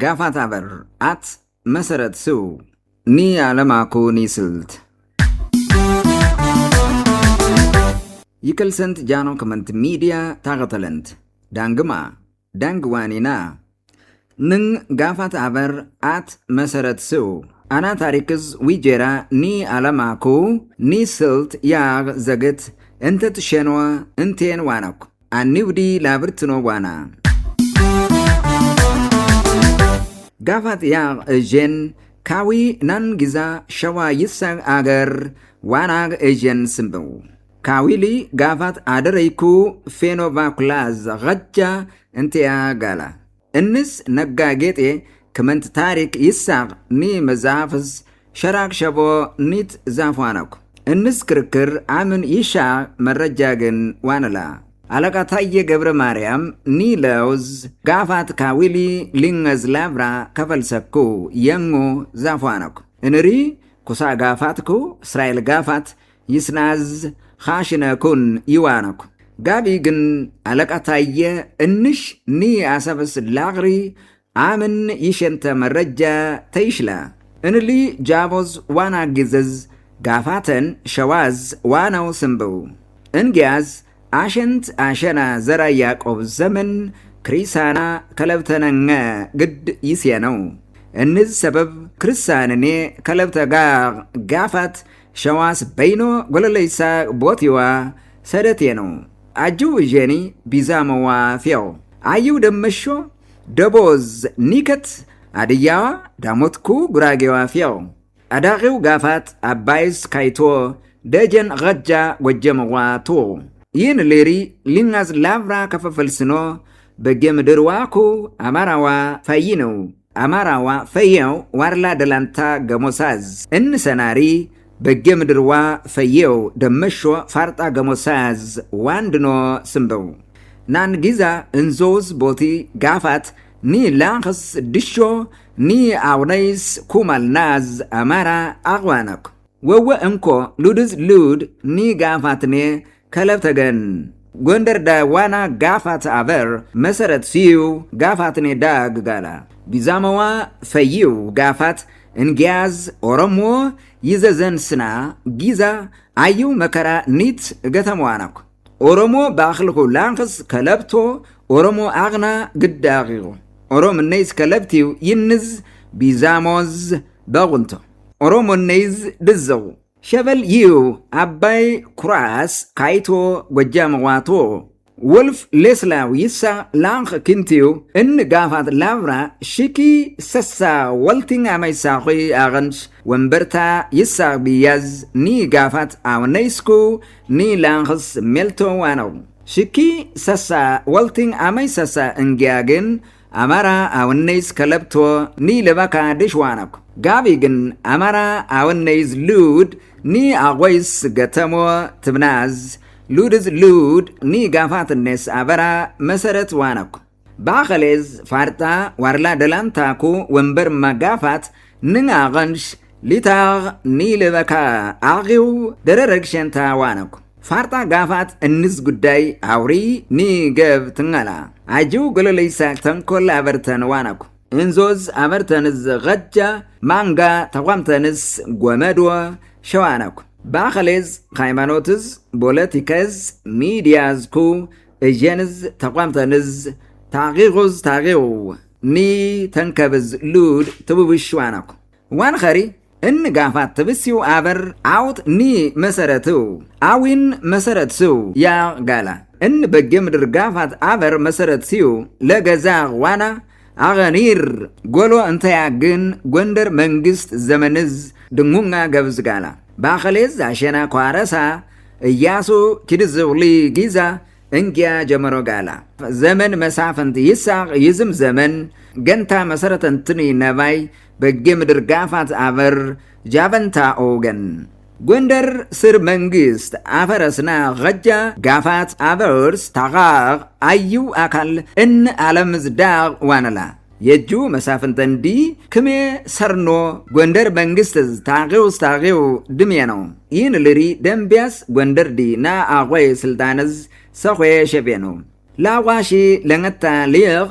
ጋፋት አበር አት መሰረት ስው ኒ አለማኩ ኒ ስልት ይከልሰንት ጃኖ ከመንት ሚዲያ ታገተለንት ዳንግማ ዳንግዋኒና ንን ጋፋት አበር አት መሰረት ስው አና ታሪክዝ ዊጄራ ኒ አለማኩ ኒ ስልት ያግ ዘግት እንተት ሸንዋ እንቴን ዋናኩ አኒውዲ ላብርትኖ ዋና ጋፋት ያግ እጄን ካዊ ናን ጊዛ ሸዋ ይሳግ አገር ዋናግ እጄን ስምበው ካዊሊ ጋፋት አደረይኩ ፌኖቫኩላዝ ገጃ እንቴያ ጋላ እንስ ነጋ ጌጤ ከመንት ታሪክ ይሳቅ ኒ መዛፍዝ ሸራቅ ሸቦ ኒት ዛፏናኩ እንስ ክርክር አምን ይሻ መረጃ ግን ዋንላ አለቃ ታየ ገብረ ማርያም ኒ ለውዝ ጋፋት ካዊሊ ሊንገዝ ላብራ ከፈልሰኩ የንጎ ዛፏናኩ እንሪ ኩሳ ጋፋትኩ እስራኤል ጋፋት ይስናዝ ኻሽነኩን ይዋናኩ ጋቢ ግን አለቃ ታየ እንሽ ኒ አሰብስ ላግሪ አምን ይሸንተ መረጃ ተይሽላ እንሊ ጃቦዝ ዋና ግዘዝ ጋፋተን ሸዋዝ ዋናው ስምበው እንጊያዝ አሸንት አሸና ዘራ ያዕቆብ ዘመን ክሪሳና ከለብተነኛ ግድ ይስየነው እንዝ ሰበብ ክርስሳንኔ ከለብተጋ ጋፋት ሸዋስ በይኖ ጎለለይሳ ቦቲዋ ሰደቴ ነው አጅው ጄኒ ቢዛመዋ ፊያው አየው ደመሾ ደቦዝ ኒከት አድያዋ ዳሞትኩ ጉራጌዋ ፊያው አዳቂው ጋፋት አባይስ ካይቶ ደጀን ገጃ ጎጀመዋ ቶ ይህን ሌሪ ሊንጋዝ ላብራ ከፈፈልስኖ በጌምድርዋኩ አማራዋ ፈይ ነው አማራዋ ፈየው ዋርላ ደላንታ ገሞሳዝ እንሰናሪ በጌምድርዋ ፈየው ደመሾ ፋርጣ ገሞሳዝ ዋንድኖ ስምበው ናን ጊዛ እንዞዝ ቦቲ ጋፋት ኒ ላንክስ ድሾ ኒ አውነይስ ኩማልናዝ አማራ አግዋነኩ ወወ እንኮ ሉድዝ ሉድ ኒ ጋፋትኔ ከለብተገን ጎንደር ዳ ዋና ጋፋት አበር መሰረት ሲዩ ጋፋትኔ ዳግ ጋላ ቢዛመዋ ፈይው ጋፋት እንጊያዝ ኦሮሞ ይዘዘን ስና ጊዛ አዩ መከራ ኒት ገተመዋናኩ ኦሮሞ ባኽልኩ ላንክስ ከለብቶ ኦሮሞ አግና ግዳቂሩ ኦሮሞ ነይዝ ከለብቲው ይንዝ ቢዛሞዝ በቁንቶ ኦሮሞ ነይዝ ድዘው ሸበል ይው አባይ ኩራስ ካይቶ ጎጃመዋቶ ወልፍ ሌስላው ይሳ ላንክ ክንቲው እን ጋፋት ላብራ ሽኪ ሰሳ ወልቲንግ አማይሳኺ አገንሽ ወንበርታ ይሳ ቢያዝ ኒ ጋፋት አውነይስኩ ኒ ላንክስ ሜልቶ ዋናው ሽኪ ሰሳ ወልቲንግ አማይሳሳ እንጊያግን አማራ አውነይስ ከለብቶ ኒ ለባካ ድሽ ዋናኩ ጋቢ ግን አማራ አውነይዝ ሉድ ኒ አጎይስ ገተሞ ትብናዝ ሉድዝ ሉድ ኒ ጋፋትኔስ አበራ መሰረት ዋናኩ ባኸሌዝ ፋርጣ ዋርላ ደላንታኩ ወንበር መጋፋት ንን አገንሽ ሊታግ ኒ ለበካ አጊው ደረረግሸንታ ዋናኩ ፋርጣ ጋፋት እንዝ ጉዳይ አውሪ ኒ ገብ ትንገላ አጅው ጎለለይሳ ተንኮል አበርተን ዋናኩ እንዞዝ አበርተንዝ ገጃ ማንጋ ተቋምተንስ ጎመድወ ሸዋናኩ ባኸሌዝ ሃይማኖትዝ ፖለቲከዝ ሚዲያዝኩ እጀንዝ ተቋምተንዝ ታቂቁዝ ታቂቁ ኒ ተንከብዝ ሉድ ትብብሽ ዋናኩ ዋን ኸሪ እን ጋፋት ትብሲው አበር አውት ኒ መሰረቱ አዊን መሰረት ስው ያ ጋላ እን በጌምድር ጋፋት አበር መሰረት ሲው ለገዛ ዋና አገኒር ጎሎ እንተያግን ጎንደር መንግስት ዘመንዝ ድንጉnga ገብዝ ጋላ ባኸሌዝ አሸና ኳረሳ እያሱ ኪድዝውሊ ጊዛ እንጊያ ጀመሮ ጋላ ዘመን መሳፍንት ይሳቅ ይዝም ዘመን ገንታ መሰረተንትኒ ነባይ በጌምድር ጋፋት አበር ጃቨንታ ኦገን ጎንደር ስር መንግስት አፈረስና ገጃ ጋፋት አበርስ ታጋግ አዩ አካል እን አለምዝዳግ ዋነላ የጁ መሳፍንተንዲ ክሜ ሰርኖ ጎንደር መንግስት ታጊው ድምየ ነው ይህን ልሪ ደንቢያስ ጎንደር ዲ ና አቆይ ስልጣንዝ ሰኾ ሸቤ ነው ላዋሺ ለngታ ሊግ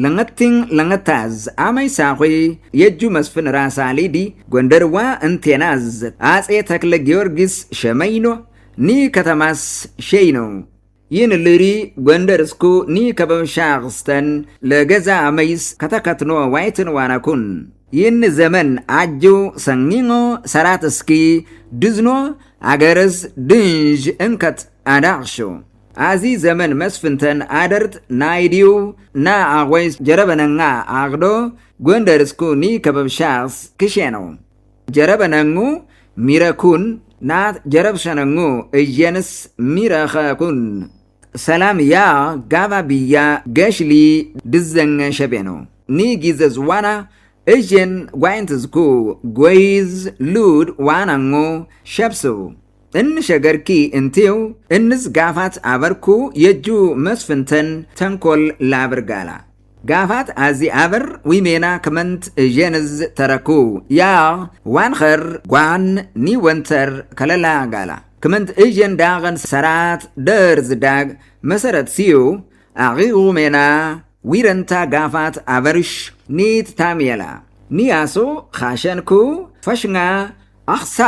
ለንገታዝ አመይ ሳኺ የጁ መስፍን ራሳሊዲ ጎንደርዋ እንቴናዝ አጼ ተክለ ጊዮርጊስ ሸመይኖ ኒ ከተማስ ሸይኖ ይህን ልሪ ጎንደር እስኩ ኒ ከበምሻኽስተን ለገዛ አመይስ ከተከትኖ ዋይትን ዋናኩን ይህን ዘመን አጁ ሰኝኖ ሰራት እስኪ ድዝኖ አገርስ ድንዥ እንከት አዳቅሾ አዚ ዘመን መስፍንተን አደርት ናይዲው ና አወይስ ጀረበነኛ አግዶ ጎንደር እስኩ ኒ ከበምሻኽስ ክሼ ነው ጀረበነኙ ሚረኩን ናት ጀረብሸነኙ እየንስ ሚረኸኩን ሰላም ያ ጋባ ብያ ገሽሊ ድዘኘ ሸቤ ነው ኒ ጊዘዝ ዋና እጀን ጓይንትዝኩ ጎይዝ ሉድ ዋናኞ ሸብስው እንሸገርኪ እንቴው እንዝ ጋፋት አበርኩ የጁ መስፍንተን ተንኮል ላብርጋላ ጋፋት አዚ አበር ዊሜና ክመንት እጀንዝ ተረኩ ያ ዋንኸር ጓን ኒ ወንተር ከለላ ጋላ ክመንት እጀን ዳገን ሰራት ደርዝ ዳግ መሰረት ሲዩ አቂቁ ሜና ዊረንታ ጋፋት አበርሽ ኒት ታሚየላ ኒያሶ ኻሸንኩ ፈሽንጋ አኽሳ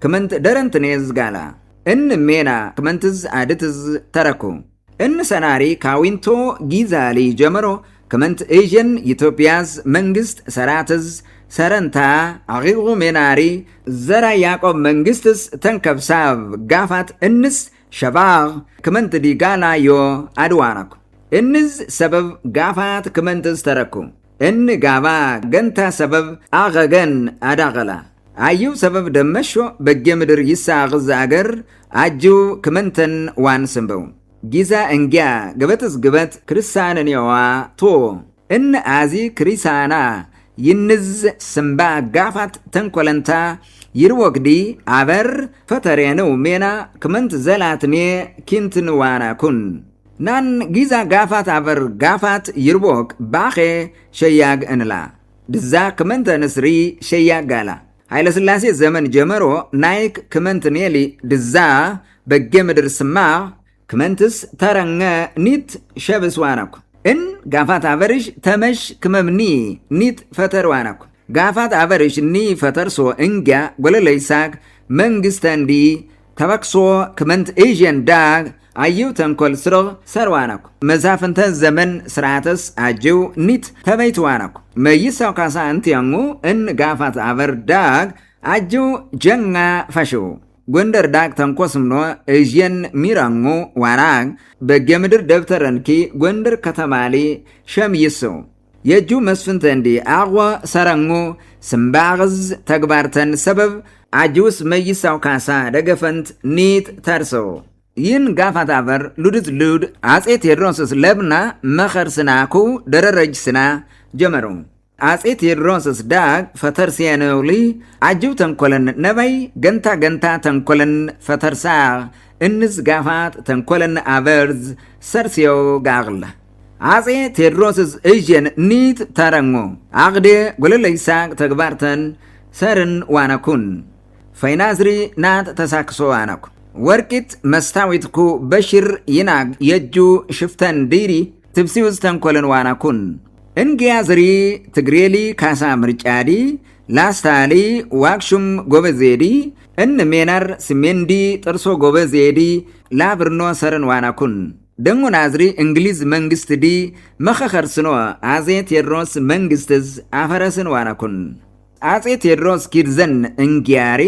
ክመንት ደረንትኔዝ ጋላ እን ሜና ክመንትዝ አድትዝ ተረኩ እን ሰናሪ ካዊንቶ ጊዛሊ ጀመሮ ክመንት ኤዥን ኢትዮጵያዝ መንግስት ሰራትዝ ሰረንታ አቂቁ ሜናሪ ዘራ ያዕቆብ መንግስትስ ተንከብሳብ ጋፋት እንስ ሸባግ ክመንት ዲጋላ ዮ አድዋናኩ እንዝ ሰበብ ጋፋት ክመንትዝ ተረኩ እን ጋባ ገንታ ሰበብ አገገን አዳገላ አዩ ሰበብ ደመሾ በጌምድር ይሳግዝ አገር አጁ ክመንተን ዋን ስንበው ጊዛ እንጊያ ገበትስ ገበት ክርስቲያንኔዋ ቶ እን አዚ ክሪሳና ይንዝ ስምባ ጋፋት ተንኮለንታ ይርወግዲ አበር ፈተሬነው ሜና ክመንት ዘላትኔ ኪንትን ዋናኩን ናን ጊዛ ጋፋት አበር ጋፋት ይርወግ ባኼ ሸያግ እንላ ድዛ ክመንተ ንስሪ ሸያግ ጋላ ኃይለ ሥላሴ ዘመን ጀመሮ ናይክ ክመንት ኔሊ ድዛ በጌምድር ስማ ክመንትስ ተረኘ ኒት ሸብስ ዋናኩ እን ጋፋት አበርሽ ተመሽ ክመምኒ ኒት ፈተር ዋናኩ ጋፋት አበርሽ ኒ ፈተርሶ እንጊያ ጎለለይሳክ መንግስተንዲ ተበክሶ ክመንት ኤዥን ዳግ አዩ ተንኮል ስሮ ሰርዋናኩ መዛፍንተ ዘመን ስርዓተስ አጅው ኒት ተበይት ዋናኩ መይሳው ካሳ እንትያንጉ እን ጋፋት አበር ዳግ አጅው ጀንጋ ፈሽው ጎንደር ዳግ ተንኮስምኖ ኤዥን ሚራንጉ ዋናግ በጌምድር ደብተረንኪ ጎንደር ከተማሊ ሸምይሰው የጁ መስፍንተ እንዲ አጓ ሰረንጉ ስምባግዝ ተግባርተን ሰበብ አጅውስ መይሳው ካሳ ደገፈንት ኒት ተርሰው ይህን ጋፋት አበር ሉድት ሉድ አጼ ቴዎድሮስስ ለብና መኸር ስናኩ ደረረጅ ስና ጀመሩ አጼ ቴዎድሮስስ ዳግ ፈተር ሲያነውሊ አጅው ተንኮለን ነባይ ገንታ ገንታ ተንኮለን ፈተርሳ እንዝ ጋፋት ተንኮለን አበርዝ ሰርሲዮ ጋግላ አጼ ቴዎድሮስስ እጀን ኒት ተረንጎ አግዴ ጎለለይሳቅ ተግባርተን ሰርን ዋናኩን ፈይናዝሪ ናት ተሳክሶ ዋናኩ ወርቂት መስታዊትኩ በሽር ይናግ የጁ ሽፍተን ዲሪ ትብሲውዝ ተንኮለን ዋናኩን እንጊያዝሪ ትግሬሊ ካሳ ምርጫዲ ላስታሊ ዋክሹም ጎበዜዲ እን ሜናር ስሜንዲ ጥርሶ ጎበዜዲ ላብርኖ ሰርን ዋናኩን ደንጉ ናዝሪ እንግሊዝ መንግስት ዲ መኸኸርስኖ አጼ ቴዎድሮስ መንግስትዝ አፈረስን ዋናኩን አጼ ቴዎድሮስ ኪድዘን እንጊያሪ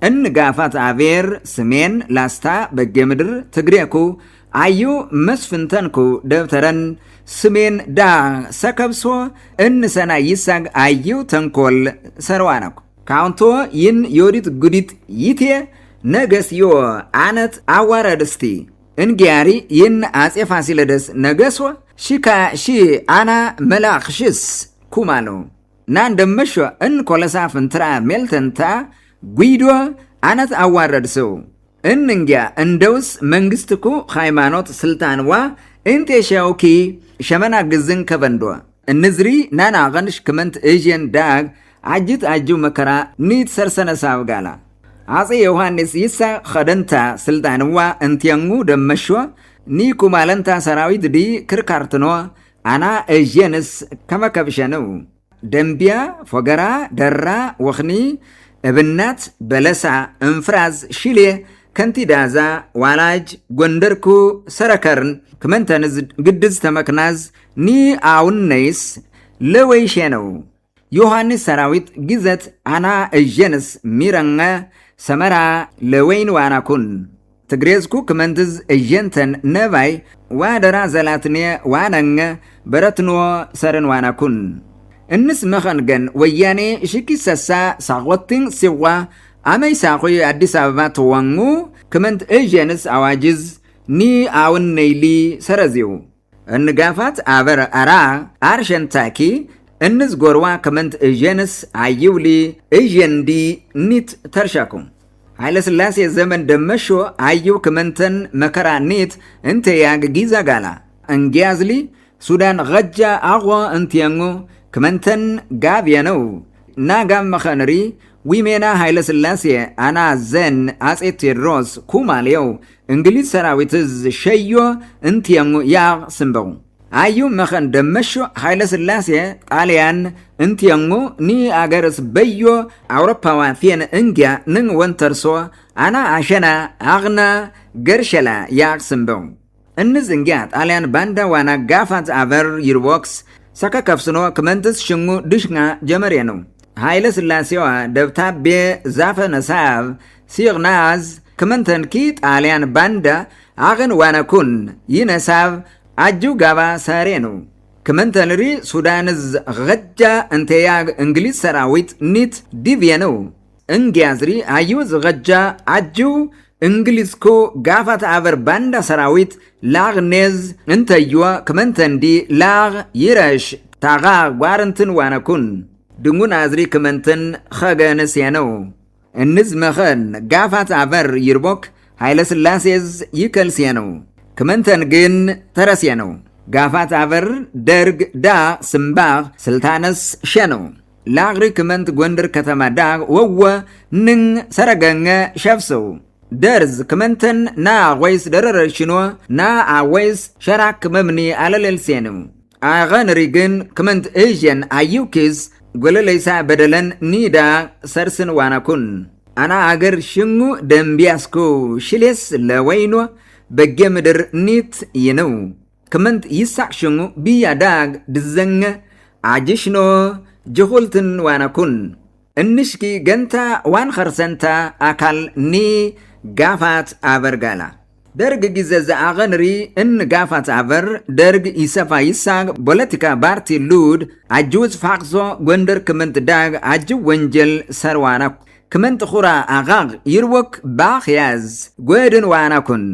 እን ጋፋት አቤር ስሜን ላስታ በጌምድር ትግሬኩ አዩ መስፍንተንኩ ደብተረን ስሜን ዳ ሰከብሶ እን ሰና ይሳግ አዩ ተንኮል ሰርዋናኩ ካውንቶ ይን ዮዲት ጉዲት ይቴ ነገስዮ አነት አዋረድስቲ እንጊያሪ ይን አጼ ፋሲለደስ ነገሶ ሺካ ሺ አና መላኽሽስ ኩማሎ ናን ደመሾ እን ኮለሳ ፍንትራ ሜልተንታ ጉይዶ አነት አዋረድሰው እንንጊያ እንደውስ መንግስትኩ ሃይማኖት ስልጣንዋ እንቴሻውኪ ሸመና ግዝን ከበንዶ እንዝሪ ናና ገንሽ ክመንት ኤዥን ዳግ አጅት አጁ መከራ ኒት ሰርሰነሳብ ጋላ አጼ ዮሐንስ ይሳ ኸደንታ ስልጣንዋ እንትያንጉ ደመሾ ኒኩ ማለንታ ሰራዊት ዲ ክርካርትኖ አና እጄንስ ከመከብሸነው ደምቢያ ፎገራ ደራ ወኽኒ እብናት በለሳ እንፍራዝ ሽሌ ከንቲ ዳዛ ዋላጅ ጎንደርኩ ሰረከርን ክመንተንዝ ግድዝ ተመክናዝ ኒ አውን ነይስ ለወይሼ ነው ዮሐንስ ሰራዊት ጊዘት አና እጄንስ ሚረንገ ሰመራ ለወይን ዋናኩን ትግሬዝኩ ክመንትዝ እጄንተን ነባይ ዋደራ ዘላትኔ ዋነንገ በረትንዎ ሰርን ዋናኩን እንስ መኸንገን ወያኔ ሽኪሰሳ ሳቆትን ሲዋ አመይ ሳቆይ አዲስ አበባ ተወንጉ ክመንት እጄንስ አዋጅዝ ኒ አውን ነይሊ ሰረዚው እንጋፋት አበር አራ አርሸንታኪ እንዝ ጎርዋ ክመንት እጄንስ አዩሊ እጄንዲ ኒት ተርሻኩም ኃይለ ሥላሴ ዘመን ደመሾ አዩ ክመንተን መከራ ኒት እንተ ያግ ጊዛ ጋላ እንጊያዝሊ ሱዳን ገጃ አቆ እንትየንጉ ክመንተን ጋብየ ነው ናጋም መኸንሪ ዊሜና ኃይለ ሥላሴ አና ዘን አጼ ቴዎድሮስ ኩማልየው እንግሊዝ ሰራዊትዝ ሸዮ እንትየንጉ ያቅ ስንበው አዩ መኸን ደመሾ ኃይለ ሥላሴ ጣሊያን እንትየንጉ ኒ አገርስ በዮ አውሮፓዋ ፊየን እንጊያ ንን ወንተርሶ አና አሸና አግና ገርሸላ ያቅ ስንበው እንዝ እንጊያ ጣሊያን ባንዳ ዋና ጋፋት አበር ይርቦክስ ሰከ ከፍስኖ ክመንትስ ሽንጉ ድሽnga ጀመሬ ነው ኃይለ ሥላሴዋ ደብታቤ ዛፈ ነሳብ ሲግናዝ ክመንተንኪ ጣሊያን ባንዳ አግን ዋነኩን ይነሳብ አጁ ጋባ ሰሬ ነው ክመንተንሪ ሱዳንዝ ገጃ እንተያግ እንግሊዝ ሰራዊት ኒት ዲቪየ ነው እንጊያዝሪ አዩዝ ገጃ አጁ እንግሊዝኮ ጋፋት አበር ባንዳ ሰራዊት ላግ ኔዝ እንተዩዋ ክመንተንዲ ላግ ይረሽ ታጋ ጓርንትን ዋነኩን ድንጉን አዝሪ ክመንትን ኸገንስ የነው እንዝ መኸን ጋፋት አበር ይርቦክ ኃይለ ሥላሴዝ ይከልስ የነው ክመንተን ግን ተረስ የነው ጋፋት አበር ደርግ ዳ ስምባግ ስልታነስ ሸነው ላግሪ ክመንት ጎንደር ከተማ ዳግ ወወ ንን ሰረገኘ ሸፍሰው ደርዝ ክመንተን ና ወይስ ደረረሽኖ ና አወይስ ሸራክ መምኒ አለለልሴነው አገንሪ ግን ክመንት እጄን አዩኪዝ ጎለለይሳ በደለን ኒዳ ሰርስን ዋናኩን አና አገር ሽንጉ ደምቢያስኩ ሽሌስ ለወይኖ በጌ ምድር ኒት ይነው ክመንት ይሳቅ ሽንጉ ቢያ ዳግ ድዘኘ አጅሽኖ ጅኹልትን ዋናኩን እንሽኪ ገንታ ዋን ኸርሰንታ አካል ኒ ጋፋት አበርጋላ ደርግ ጊዜ ዘአገንሪ እን ጋፋት አበር ደርግ ይሰፋ ይሳግ ፖለቲካ ባርቲ ሉድ አጅውዝ ፋቅሶ ጎንደር ክመንት ዳግ አጅው ወንጀል ሰርዋና ክመንት ኹራ አጋግ ይርወክ ባኽያዝ ጎድን ዋናኩን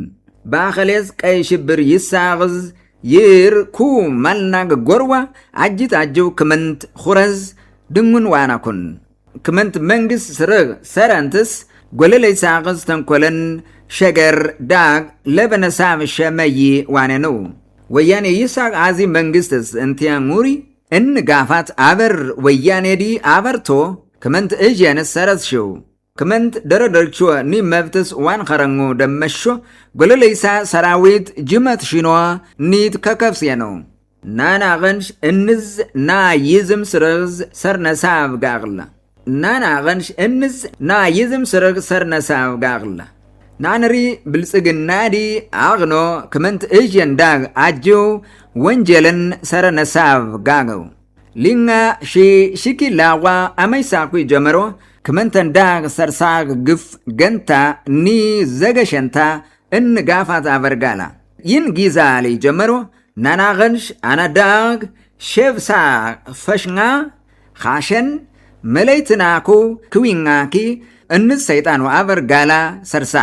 ባኸሌዝ ቀይ ሽብር ይሳግዝ ይር ኩ ማልናግ ጎርዋ አጅት አጅው ክመንት ኹረዝ ድንጉን ዋናኩን ክመንት መንግስ ስርግ ሰረንትስ ጎለለይ ሳቅዝ ተንኮለን ሸገር ዳግ ለበነሳብ ሸመይ ዋነ ነው ወያኔ ይሳቅ አዚ መንግስትስ እንቲያሙሪ እን ጋፋት አበር ወያኔ ዲ አበርቶ ክመንት እጄንስ ሰረስሽው ክመንት ደረደርቾ ኒ መብትስ ዋን ኸረንጎ ደመሾ ጎለለይሳ ሰራዊት ጅመት ሽኖ ኒት ከከፍስየ ነው ናና ገንሽ እንዝ ና ይዝም ስርዝ ሰርነሳብ ጋግላ ናና ገንሽ እንዝ ና ይዝም ስርግ ሰርነሳብ ጋግላ ናንሪ ብልጽግናዲ አግኖ ክመንት እጄን ዳግ አጅው ወንጀልን ሰረነሳብ ጋገው ሊንጋ ሽኪ ላዋ አመይሳኩ ጀመሮ ክመንተን ዳግ ሰርሳግ ግፍ ገንታ ኒ ዘገሸንታ እን ጋፋት አበርጋላ ይን ጊዛ ላይ ጀመሮ ናናገንሽ አናዳግ ሼብሳ ፈሽnga ኻሸን መለይትናኩ ክዊንጋኪ እንስ ሰይጣኑ አበርጋላ ሰርሳ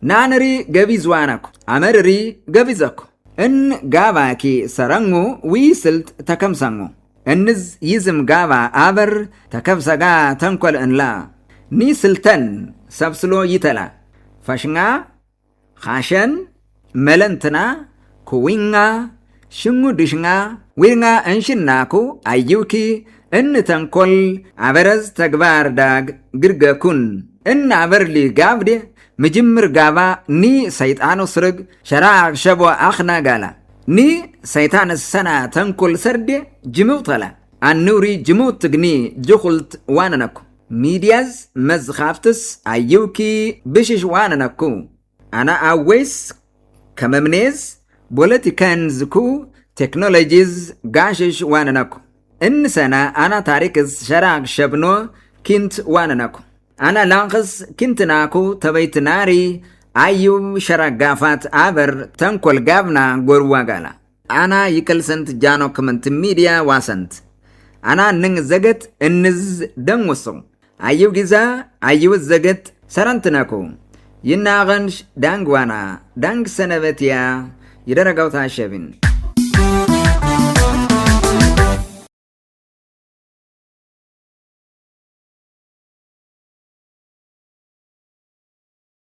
ናንሪ ገቢዝዋናኩ አመርሪ ገቢዘኩ እን ጋባኪ ሰረንጉ ዊስልት ተከምሰንጉ እንዝ ይዝም ጋባ አበር ተከብሰጋ ተንኮል እንላ ኒ ስልተን ሰብስሎ ይተላ ፈሽnga ኻሸን መለንትና ኩዊንጋ ሽንጉ ድሽnga ዊንጋ እንሽናኩ አዩኪ እን ተንኮል አበረዝ ተግባር ዳግ ግርገኩን እን አበርሊ ጋብዴ ምጅምር ጋባ ኒ ሰይጣኑ ስርግ ሸራቅ ሸቦ አኽና ጋላ ني سيطان السنة تنكل سردي جموت لا النوري جموت تغني جخلت واننكو ميدياز مزخافتس ايوكي بشش واننكو انا اويس كممنيز بوليتيكان زكو تكنولوجيز غاشش واننكو ان سنة انا تاريكز شراق شبنو كنت واننكو انا لانقص كنت ناكو تبيت ناري ايو شراق غافات عبر تنكل غابنا غورواغالا انا يكل سنت جانو كمنت ميديا واسنت انا نن زغت انز دنوسو ايو غزا ايو زغت سرنتناكو يناغنش دانغوانا دانغ سنبتيا يدرغاو تاشبين